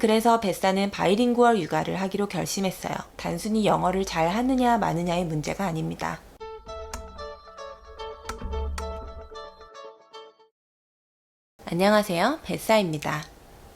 그래서 뱃사는 바이링구얼 육아를 하기로 결심했어요. 단순히 영어를 잘 하느냐 마느냐의 문제가 아닙니다. 안녕하세요, 뱃사입니다.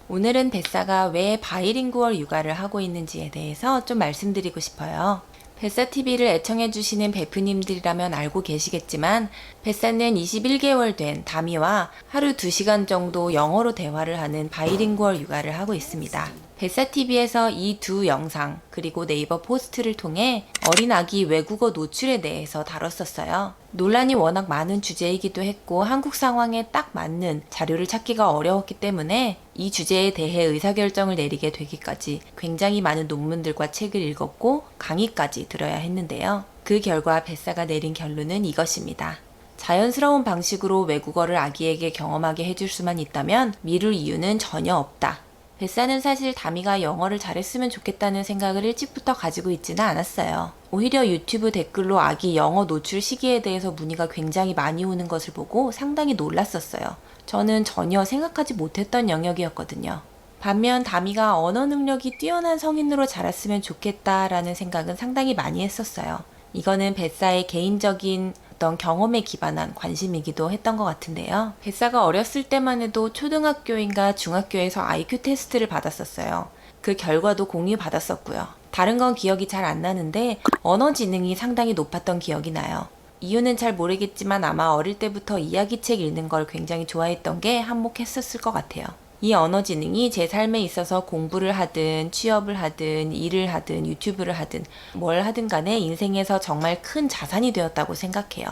오늘은 뱃사가 왜 바이링구얼 육아를 하고 있는지에 대해서 좀 말씀드리고 싶어요. 뱃사TV를 애청해주시는 베프님들이라면 알고 계시겠지만 뱃사는 21개월 된 다미와 하루 2시간 정도 영어로 대화를 하는 바이링구얼 육아를 하고 있습니다. 뱃사TV에서 이 두 영상 그리고 네이버 포스트를 통해 어린 아기 외국어 노출에 대해서 다뤘었어요. 논란이 워낙 많은 주제이기도 했고 한국 상황에 딱 맞는 자료를 찾기가 어려웠기 때문에 이 주제에 대해 의사결정을 내리게 되기까지 굉장히 많은 논문들과 책을 읽었고 강의까지 들어야 했는데요. 그 결과 뱃사가 내린 결론은 이것입니다. 자연스러운 방식으로 외국어를 아기에게 경험하게 해줄 수만 있다면 미룰 이유는 전혀 없다. 뱃사는 사실 다미가 영어를 잘했으면 좋겠다는 생각을 일찍부터 가지고 있지는 않았어요. 오히려 유튜브 댓글로 아기 영어 노출 시기에 대해서 문의가 굉장히 많이 오는 것을 보고 상당히 놀랐었어요. 저는 전혀 생각하지 못했던 영역이었거든요. 반면 다미가 언어 능력이 뛰어난 성인으로 자랐으면 좋겠다라는 생각은 상당히 많이 했었어요. 이거는 뱃사의 개인적인 어떤 경험에 기반한 관심이기도 했던 것 같은데요. 뱃사가 어렸을 때만 해도 초등학교인가 중학교에서 IQ 테스트를 받았었어요. 그 결과도 공유받았었고요. 다른 건 기억이 잘 안 나는데 언어 지능이 상당히 높았던 기억이 나요. 이유는 잘 모르겠지만 아마 어릴 때부터 이야기책 읽는 걸 굉장히 좋아했던 게 한몫했었을 것 같아요. 이 언어 지능이 제 삶에 있어서 공부를 하든 취업을 하든 일을 하든 유튜브를 하든 뭘 하든 간에 인생에서 정말 큰 자산이 되었다고 생각해요.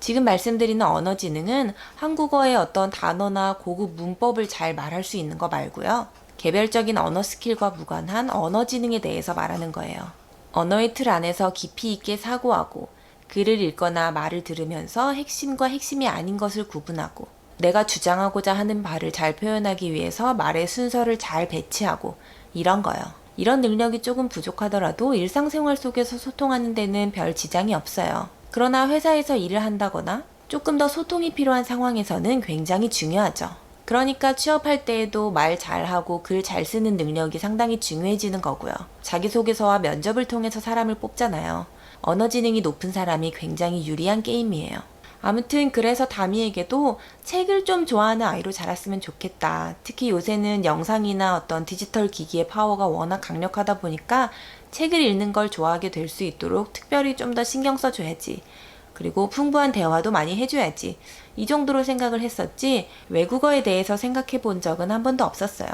지금 말씀드리는 언어 지능은 한국어의 어떤 단어나 고급 문법을 잘 말할 수 있는 거 말고요. 개별적인 언어 스킬과 무관한 언어 지능에 대해서 말하는 거예요. 언어의 틀 안에서 깊이 있게 사고하고 글을 읽거나 말을 들으면서 핵심과 핵심이 아닌 것을 구분하고 내가 주장하고자 하는 바를 잘 표현하기 위해서 말의 순서를 잘 배치하고 이런 거요. 이런 능력이 조금 부족하더라도 일상생활 속에서 소통하는 데는 별 지장이 없어요. 그러나 회사에서 일을 한다거나 조금 더 소통이 필요한 상황에서는 굉장히 중요하죠. 그러니까 취업할 때에도 말 잘하고 글 잘 쓰는 능력이 상당히 중요해지는 거고요. 자기소개서와 면접을 통해서 사람을 뽑잖아요. 언어 지능이 높은 사람이 굉장히 유리한 게임이에요. 아무튼 그래서 다미에게도 책을 좀 좋아하는 아이로 자랐으면 좋겠다. 특히 요새는 영상이나 어떤 디지털 기기의 파워가 워낙 강력하다 보니까 책을 읽는 걸 좋아하게 될 수 있도록 특별히 좀 더 신경 써줘야지. 그리고 풍부한 대화도 많이 해줘야지. 이 정도로 생각을 했었지 외국어에 대해서 생각해 본 적은 한 번도 없었어요.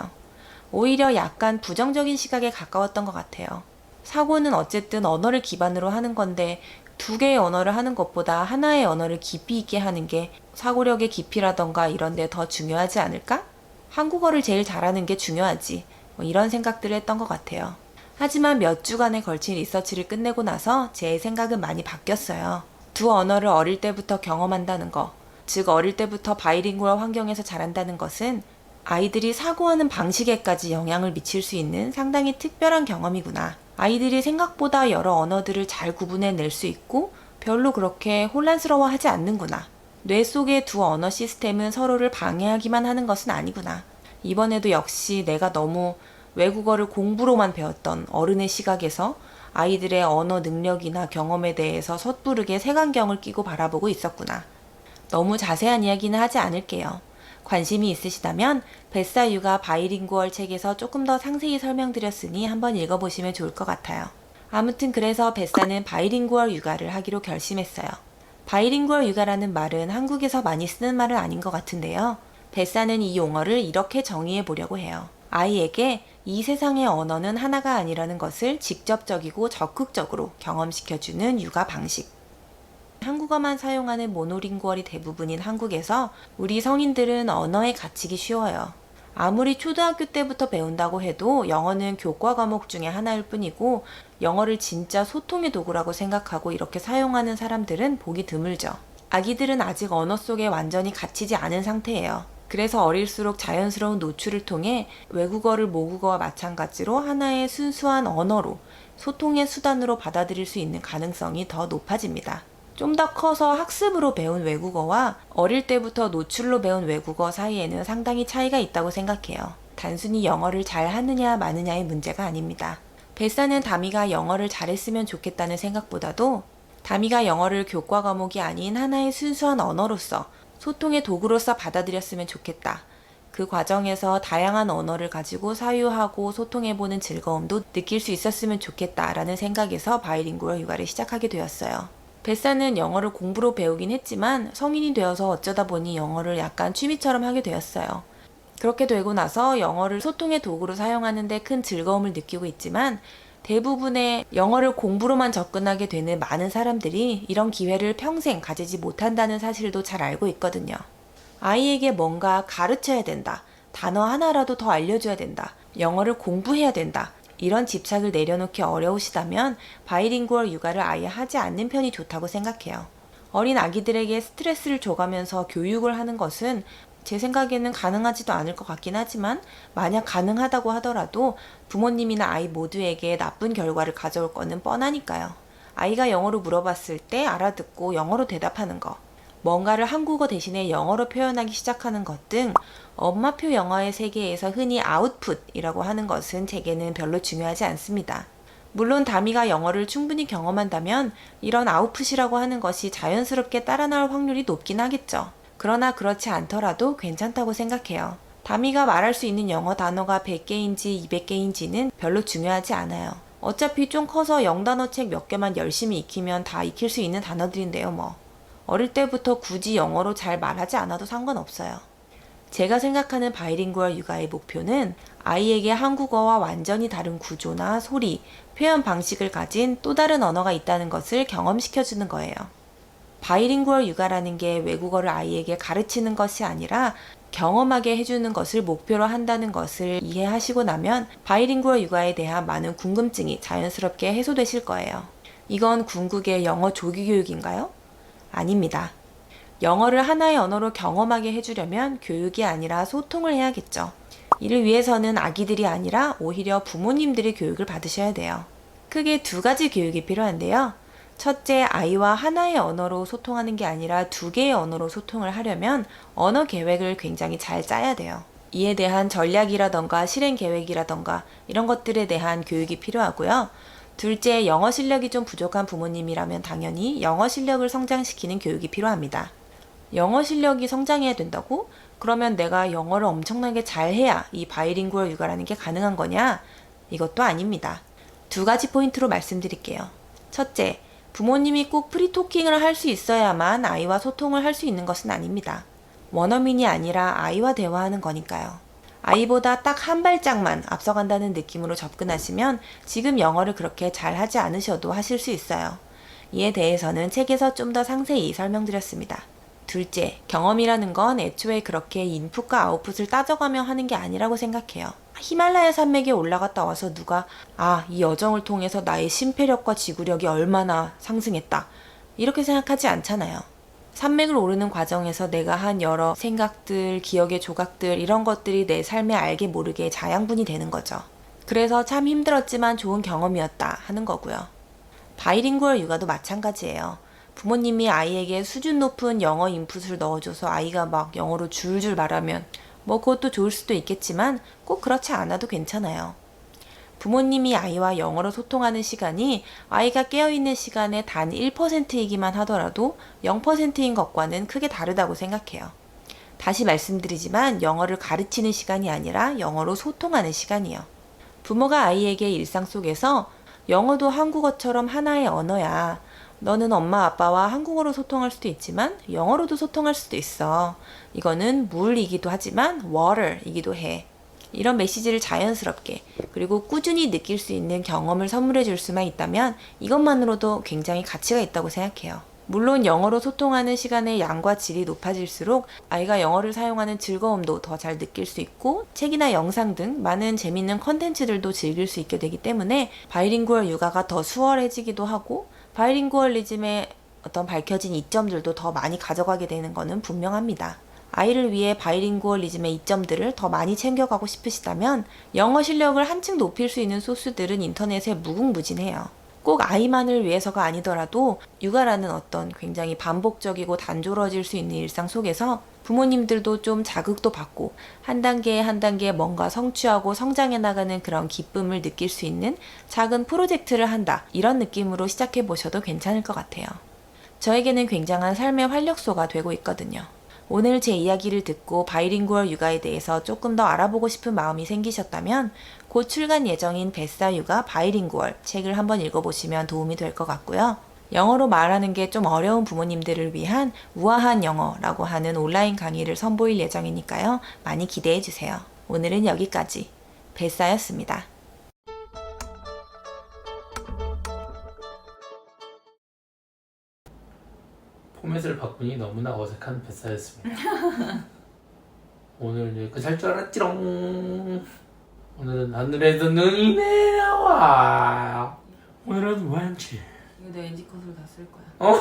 오히려 약간 부정적인 시각에 가까웠던 것 같아요. 사고는 어쨌든 언어를 기반으로 하는 건데 2개의 언어를 하는 것보다 하나의 언어를 깊이 있게 하는 게 사고력의 깊이라던가 이런 데 더 중요하지 않을까? 한국어를 제일 잘하는 게 중요하지. 이런 생각들을 했던 것 같아요. 하지만 몇 주간에 걸친 리서치를 끝내고 나서 제 생각은 많이 바뀌었어요. 2 언어를 어릴 때부터 경험한다는 거, 즉 어릴 때부터 바이링구얼 환경에서 자란다는 것은 아이들이 사고하는 방식에까지 영향을 미칠 수 있는 상당히 특별한 경험이구나. 아이들이 생각보다 여러 언어들을 잘 구분해낼 수 있고 별로 그렇게 혼란스러워하지 않는구나. 뇌 속의 2 언어 시스템은 서로를 방해하기만 하는 것은 아니구나. 이번에도 역시 내가 너무 외국어를 공부로만 배웠던 어른의 시각에서 아이들의 언어 능력이나 경험에 대해서 섣부르게 색안경을 끼고 바라보고 있었구나. 너무 자세한 이야기는 하지 않을게요. 관심이 있으시다면 뱃사 육아 바이링구얼 책에서 조금 더 상세히 설명드렸으니 한번 읽어보시면 좋을 것 같아요. 아무튼 그래서 뱃사는 바이링구얼 육아를 하기로 결심했어요. 바이링구얼 육아라는 말은 한국에서 많이 쓰는 말은 아닌 것 같은데요. 뱃사는 이 용어를 이렇게 정의해 보려고 해요. 아이에게 이 세상의 언어는 하나가 아니라는 것을 직접적이고 적극적으로 경험시켜주는 육아 방식. 한국어만 사용하는 모노링구얼이 대부분인 한국에서 우리 성인들은 언어에 갇히기 쉬워요. 아무리 초등학교 때부터 배운다고 해도 영어는 교과 과목 중에 하나일 뿐이고 영어를 진짜 소통의 도구라고 생각하고 이렇게 사용하는 사람들은 보기 드물죠. 아기들은 아직 언어 속에 완전히 갇히지 않은 상태예요. 그래서 어릴수록 자연스러운 노출을 통해 외국어를 모국어와 마찬가지로 하나의 순수한 언어로 소통의 수단으로 받아들일 수 있는 가능성이 더 높아집니다. 좀 더 커서 학습으로 배운 외국어와 어릴 때부터 노출로 배운 외국어 사이에는 상당히 차이가 있다고 생각해요. 단순히 영어를 잘 하느냐 마느냐의 문제가 아닙니다. 뱃사는 다미가 영어를 잘했으면 좋겠다는 생각보다도 다미가 영어를 교과 과목이 아닌 하나의 순수한 언어로서 소통의 도구로서 받아들였으면 좋겠다. 그 과정에서 다양한 언어를 가지고 사유하고 소통해보는 즐거움도 느낄 수 있었으면 좋겠다라는 생각에서 바이링구얼 육아를 시작하게 되었어요. 뱃사는 영어를 공부로 배우긴 했지만 성인이 되어서 어쩌다 보니 영어를 약간 취미처럼 하게 되었어요. 그렇게 되고 나서 영어를 소통의 도구로 사용하는 데 큰 즐거움을 느끼고 있지만 대부분의 영어를 공부로만 접근하게 되는 많은 사람들이 이런 기회를 평생 가지지 못한다는 사실도 잘 알고 있거든요. 아이에게 뭔가 가르쳐야 된다. 단어 하나라도 더 알려줘야 된다. 영어를 공부해야 된다. 이런 집착을 내려놓기 어려우시다면 바이링구얼 육아를 아예 하지 않는 편이 좋다고 생각해요. 어린 아기들에게 스트레스를 줘가면서 교육을 하는 것은 제 생각에는 가능하지도 않을 것 같긴 하지만 만약 가능하다고 하더라도 부모님이나 아이 모두에게 나쁜 결과를 가져올 거는 뻔하니까요. 아이가 영어로 물어봤을 때 알아듣고 영어로 대답하는 거, 뭔가를 한국어 대신에 영어로 표현하기 시작하는 것 등 엄마표 영어의 세계에서 흔히 아웃풋이라고 하는 것은 제게는 별로 중요하지 않습니다. 물론 다미가 영어를 충분히 경험한다면 이런 아웃풋이라고 하는 것이 자연스럽게 따라 나올 확률이 높긴 하겠죠. 그러나 그렇지 않더라도 괜찮다고 생각해요. 다미가 말할 수 있는 영어 단어가 100개인지 200개인지는 별로 중요하지 않아요. 어차피 좀 커서 영단어 책 몇 개만 열심히 익히면 다 익힐 수 있는 단어들인데요, 뭐. 어릴 때부터 굳이 영어로 잘 말하지 않아도 상관없어요. 제가 생각하는 바이링구얼 육아의 목표는 아이에게 한국어와 완전히 다른 구조나 소리, 표현 방식을 가진 또 다른 언어가 있다는 것을 경험시켜주는 거예요. 바이링구얼 육아라는 게 외국어를 아이에게 가르치는 것이 아니라 경험하게 해주는 것을 목표로 한다는 것을 이해하시고 나면 바이링구얼 육아에 대한 많은 궁금증이 자연스럽게 해소되실 거예요. 이건 궁극의 영어 조기 교육인가요? 아닙니다. 영어를 하나의 언어로 경험하게 해주려면 교육이 아니라 소통을 해야겠죠. 이를 위해서는 아기들이 아니라 오히려 부모님들이 교육을 받으셔야 돼요. 크게 두 가지 교육이 필요한데요. 첫째, 아이와 하나의 언어로 소통하는 게 아니라 두 개의 언어로 소통을 하려면 언어 계획을 굉장히 잘 짜야 돼요. 이에 대한 전략이라던가 실행 계획이라던가 이런 것들에 대한 교육이 필요하고요. 둘째, 영어 실력이 좀 부족한 부모님이라면 당연히 영어 실력을 성장시키는 교육이 필요합니다. 영어 실력이 성장해야 된다고? 그러면 내가 영어를 엄청나게 잘해야 이 바이링구얼 육아라는 게 가능한 거냐? 이것도 아닙니다. 두 가지 포인트로 말씀드릴게요. 첫째, 부모님이 꼭 프리토킹을 할 수 있어야만 아이와 소통을 할 수 있는 것은 아닙니다. 원어민이 아니라 아이와 대화하는 거니까요. 아이보다 딱 한 발짝만 앞서간다는 느낌으로 접근하시면 지금 영어를 그렇게 잘 하지 않으셔도 하실 수 있어요. 이에 대해서는 책에서 좀 더 상세히 설명드렸습니다. 둘째, 경험이라는 건 애초에 그렇게 인풋과 아웃풋을 따져가며 하는 게 아니라고 생각해요. 히말라야 산맥에 올라갔다 와서 누가 이 여정을 통해서 나의 심폐력과 지구력이 얼마나 상승했다 이렇게 생각하지 않잖아요. 산맥을 오르는 과정에서 내가 한 여러 생각들, 기억의 조각들 이런 것들이 내 삶에 알게 모르게 자양분이 되는 거죠. 그래서 참 힘들었지만 좋은 경험이었다 하는 거고요. 바이링구얼 육아도 마찬가지예요. 부모님이 아이에게 수준 높은 영어 인풋을 넣어줘서 아이가 막 영어로 줄줄 말하면 그것도 좋을 수도 있겠지만 꼭 그렇지 않아도 괜찮아요. 부모님이 아이와 영어로 소통하는 시간이 아이가 깨어있는 시간의 단 1%이기만 하더라도 0%인 것과는 크게 다르다고 생각해요. 다시 말씀드리지만 영어를 가르치는 시간이 아니라 영어로 소통하는 시간이요. 부모가 아이에게 일상 속에서 영어도 한국어처럼 하나의 언어야. 너는 엄마 아빠와 한국어로 소통할 수도 있지만 영어로도 소통할 수도 있어. 이거는 물이기도 하지만 water이기도 해. 이런 메시지를 자연스럽게 그리고 꾸준히 느낄 수 있는 경험을 선물해 줄 수만 있다면 이것만으로도 굉장히 가치가 있다고 생각해요. 물론 영어로 소통하는 시간의 양과 질이 높아질수록 아이가 영어를 사용하는 즐거움도 더 잘 느낄 수 있고 책이나 영상 등 많은 재밌는 컨텐츠들도 즐길 수 있게 되기 때문에 바이링구얼 육아가 더 수월해지기도 하고 바이링구얼리즘의 어떤 밝혀진 이점들도 더 많이 가져가게 되는 것은 분명합니다. 아이를 위해 바이링구얼리즘의 이점들을 더 많이 챙겨가고 싶으시다면 영어 실력을 한층 높일 수 있는 소스들은 인터넷에 무궁무진해요. 꼭 아이만을 위해서가 아니더라도 육아라는 어떤 굉장히 반복적이고 단조로워질 수 있는 일상 속에서 부모님들도 좀 자극도 받고 한 단계 한 단계 뭔가 성취하고 성장해 나가는 그런 기쁨을 느낄 수 있는 작은 프로젝트를 한다. 이런 느낌으로 시작해 보셔도 괜찮을 것 같아요. 저에게는 굉장한 삶의 활력소가 되고 있거든요. 오늘 제 이야기를 듣고 바이링구얼 육아에 대해서 조금 더 알아보고 싶은 마음이 생기셨다면 곧 출간 예정인 뱃사 육아 바이링구얼 책을 한번 읽어보시면 도움이 될 것 같고요. 영어로 말하는 게 좀 어려운 부모님들을 위한 우아한 영어라고 하는 온라인 강의를 선보일 예정이니까요. 많이 기대해 주세요. 오늘은 여기까지. 뱃사였습니다. 포맷을 바꾸니 너무나 어색한 뱃사였습니다. 오늘 여기까지 할 줄 알았지롱. 오늘은 하늘에서 눈이 내려와. 오늘은 왠지 이거 내 NG 컷으로 다 쓸 거야. 어?